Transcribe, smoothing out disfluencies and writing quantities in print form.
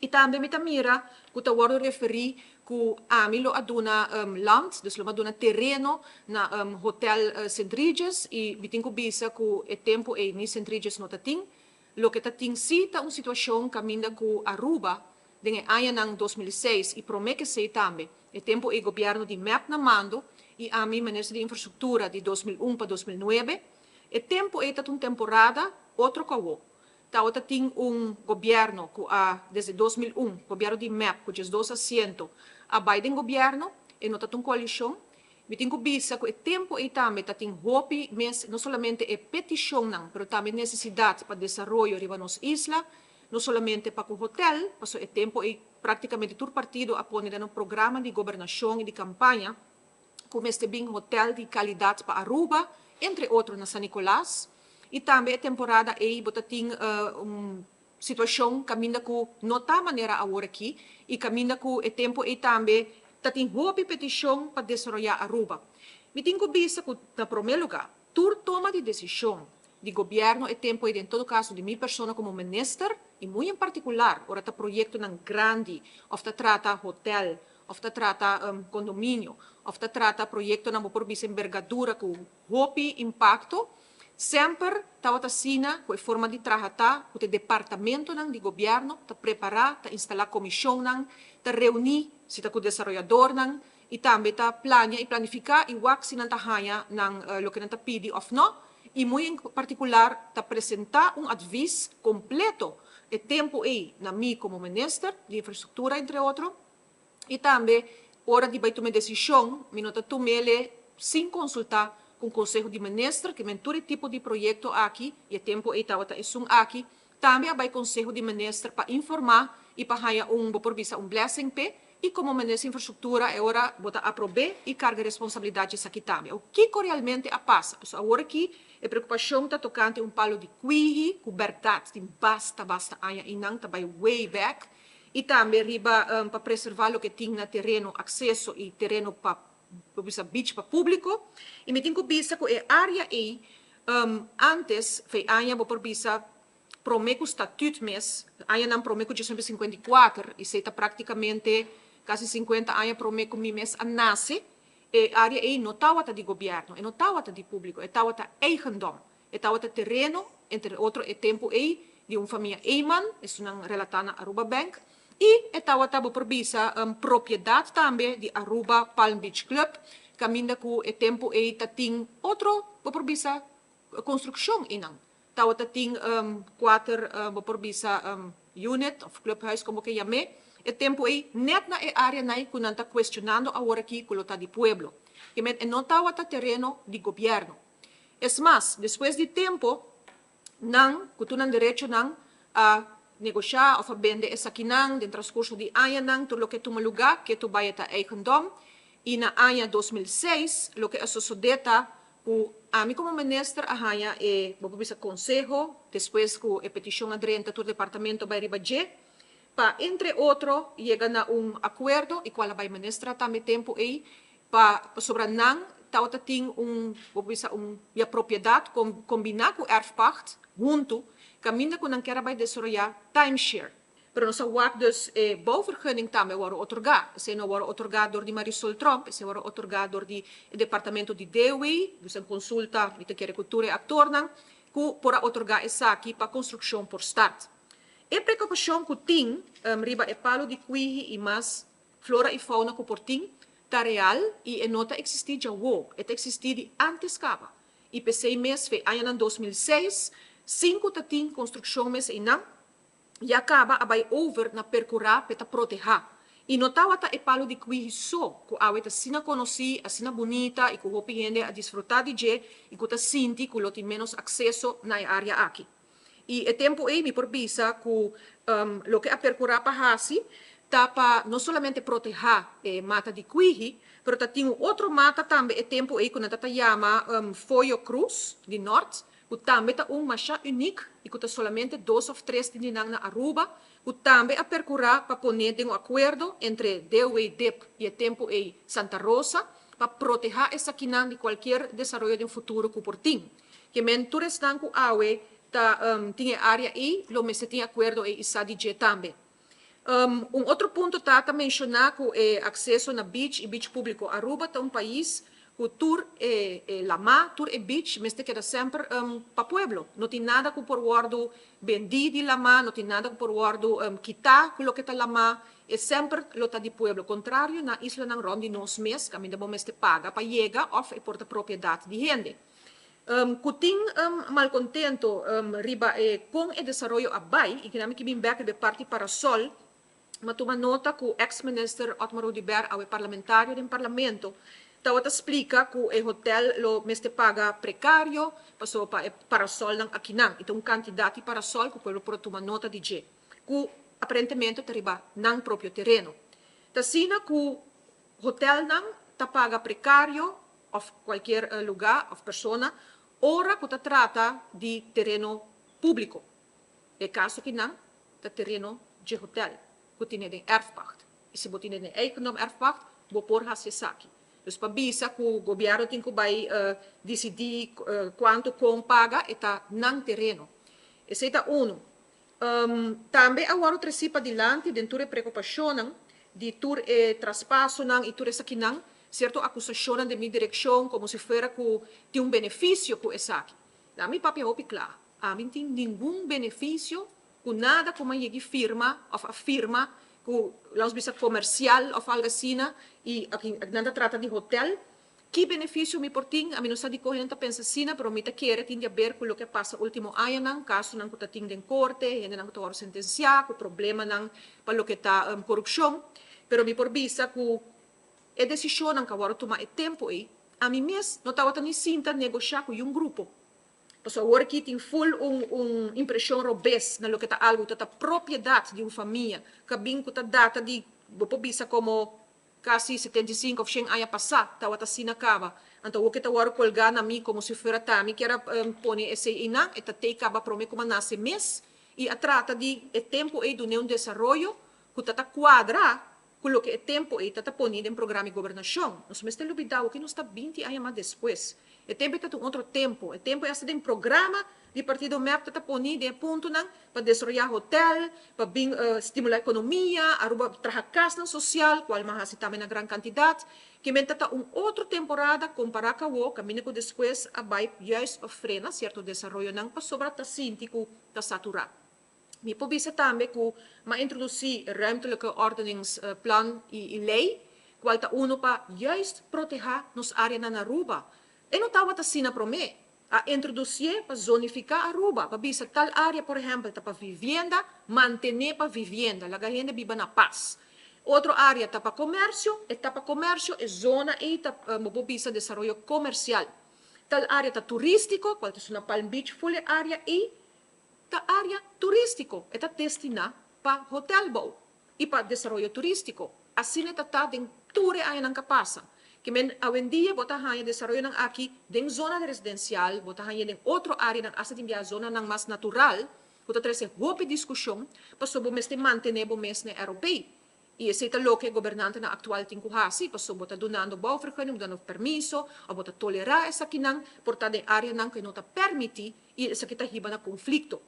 E também me mira que eu vou referir que a mim aduna land, dus lo aduna terreno na hotel St. Regis e me tenho bisa que o tempo é ni St. Regis não tating, lo que tating si ta uma situação caminda que Aruba dengan aya nang 2006 e promete que sei também, o tempo é governo de map na mando e a mim ministro de infraestrutura de 2001 para 2009, o tempo é uma temporada outro caô. Tawata ting governo que desde 2001, governo de MEP, que é 2 asientos, a Biden governo, e não está coalição, me tenho bisa que o tempo e também está tem hope, mas não somente é petição, não, mas também necessidade para desenvolver riba nos isla, não somente para o hotel, mas o tempo é praticamente todo partido a pôr no programa de governação e de campanha, como este bem hotel de qualidade para Aruba, entre outros na San Nicolás. E também a temporada aí tem situação caminha com não tá maneira agora aqui e caminha com o tempo e também tem boa petição para desenvolver Aruba. Me tenho visto que na primeiro lugar, tur toma de decisão de governo e tempo e em todo caso de minha pessoa como minister e muito em particular ora tá projeto nan grande, of tá trata hotel, of tá trata condomínio, of tá trata projeto na por bisa envergadura com hopi impacto. Sempre estava assina com a forma de trabalhar, com o departamento de governo, para preparar, para instalar comissão, para reunir se com o desenvolvedor, e também para planear e planificar e o que se não haya o que não pede ou não, e muito em particular para apresentar aviso completo de tempo aí na mim como ministro de infraestrutura, entre outros, e também hora de tomar decisão, me nota tomar sem consultar com o Conselho de Ministros, que tem todo tipo de projeto aqui, e o tempo está aqui, também vai Conselho de Ministros para informar e para ganhar por vista blessing, e como Ministro de Infraestrutura, é hora de aprovar e carga de responsabilidade aqui também. O que realmente passa? Agora aqui, a preocupação está tocante palo de cuihi, verdade, tem basta, e não está way back, e também para preservar o que tem na terreno, acesso e terreno para beach para público, e me tenho visto que a área aí, antes, foi anya por vista promeco estatuto mes, anya não promeco de 54, e se está praticamente quase 50 anos promeco mi mes a nasce, e a área aí não estava de governo, e não estava de público, estava de eigendom, estava de terreno, entre outros, e tempo aí, de uma família Eyman, é uma relatada a Aruba Bank, e estava por visa propriedade também de Aruba Palm Beach Club, caminha com o tempo e tem outro por visa construção inang. Estava tem quatro por visa unit of clubhouse como que chame. O tempo e net na área na que não está questionando agora aqui com o de pueblo. Que não estava terreno de governo. Es más, depois de tempo, não, que tu não direito não a negociar of vender essa quinang no transcurso de ano tudo o que toma lugar que tu vai estar eigendom e na ano 2006 o que sucedeu o a mim como ministro a hanha e vou bisa conselho depois que a petição adrenta do departamento vai ribaje para entre outro chega na acordo e qual vai ministra também tempo aí para sobre não tal tem vou bisa a propriedade combinar com erfpacht junto caminha com não quer vai desarrollar timeshare. Pero nossa WAC dus bouwvergunning também worden otorgado. Se não worden otorgado door die Marisol Trump, se worden otorgado door die departamento de DEWI, dus een consulta met de cultura e actor, que para otorgar essa aqui para construção por start. E preocupação que tem, riba e palo de cuihi e mais flora e fauna que por tem, tá real e nota existir já o, existir antes cava. E pensei mês foi ano 2006, 5 tatin construção mês e não, e acaba a vai over na percurar para proteger. E notava tá e palo de cuihi só, que a weta sina conheci, a sina bonita e que o hopi gente a desfrutar de je e que tá sinti que lo tem menos acesso na área aqui. E o tempo aí me por visa que lo que a percurar para hasi tá para não somente proteger mata de cuihi, pero tá tem outro mata também o tempo aí que nata tá chama Foyo Cruz de norte, que também tá machá único e que tá somente 2 ou 3 de na Aruba, que também a percurar para poner um acordo entre DEW e DEP e o tempo aí Santa Rosa para proteger essa quinã de qualquer desenvolvimento de um futuro que por tem. Que mentores estão com a tinha área aí, lo me se tinha acordo e isa de também. Outro ponto está mencionar que é acesso na beach e beach público. Aruba é um país que tour é lama, tour é beach, mas te queda sempre para pueblo. Não tem nada que por guardo vendi de lama, não tem nada que por guardo quitar o que está lama, é sempre lo tá de pueblo. Contrário, na isla ng Rondi nos mês, kami da mês te paga para chegar ou é por a propriedade de gente. Kuting malcontento riba com o desenvolvimento abay, e que nami kibing back de parte para sol, matuma nota que o ex-minister Otmar Udiber, ao parlamentário do parlamento, tawat explica que o hotel lo meste paga precário, passou para sol ng akinang. Itong candidato para sol que pelo por tuma nota de je, que aparentemente teriba ng proprio terreno. Tasina que o hotel nang ta paga precário of qualquer lugar of persona, ora que ta trata de terreno público. É caso que não, ta terreno de hotel. Que tem de erfpacht. E se você tem eigendom erfpacht, vou pôr hasesaki. Dus pabisa que o governo tem que vai decidir quanto com paga eta não terreno. Esse é um. Também agora trecipa adiante dentro de preocupação de tur traspasso não e tur essa que não, certo acusação de minha direção como se fosse que tem benefício com essa aqui. Da minha papel é claro. A mim tem nenhum benefício com nada como a firma ou afirma que os bisa comercial ou algo assim e aqui nada trata de hotel. Que benefício me porting? A mim não sabe correr não pensa assim, pero me quer tem de ver com o que passa último ano não caso não que tá tem em corte, ainda não que tá sentenciado, o problema não para o que tá corrupção, pero me por visa que a decisão não que agora tomar é tempo aí. A mim mesmo não estava nem sinta negociar com um grupo. Pues agora aqui tem full impressão robês na lo que está algo, está propriedade de uma família, que bem que está data de, vou bisa como quase 75 ou 100 anos passado, estava assim acaba. Então o que está agora colgar na mim como se fosse tami, que era pôr esse inang, eta te acaba para mim como nasce mês, e a trata de tempo aí do um desenvolvimento, que está quadra, com o que é tempo aí está ponido em programa de governação. Nós me estamos olvidando que não está 20 anos mais depois. O tempo é um outro tempo. O tempo é esse um programa de partido MEP está ponido em ponto para desenvolver hotel, para estimular a economia, aruba trabalhar na social, qual mais também na grande quantidade, que está outra temporada comparada com o caminho que depois vai juist frena certo desenvolvimento para sobrar está síntico, está saturado. Me pobisa também que ma introduzir ruimtelijke ordeningsplan e lei, qual está uno para juist proteger nos áreas na Aruba. E não estava assim para mim, a introduzir para zonificar Aruba, para bisa tal área, por exemplo, está para vivienda, manter para vivienda, a gente viva na paz. Outra área está para comércio é zona e está para desenvolvimento comercial. Tal área está turístico, qual é uma Palm Beach, full área e ta área turístico está destinada para hotel bowl e para desenvolvimento turístico. Assim está em tudo aí não passa. Que hoje em dia bota hanya desenvolvimento aqui em zona residencial, bota hanya em outra área não asa de zona não mais natural, bota trazer roupa discussão para sobre mes te manter o mes na europeu. E esse é o que o governante na atual tem que fazer, para sobre bota donando bouwvergunning, dando permiso, ou bota tolerar essa que não, portanto em área não que não está permitir e essa que está riba na conflito.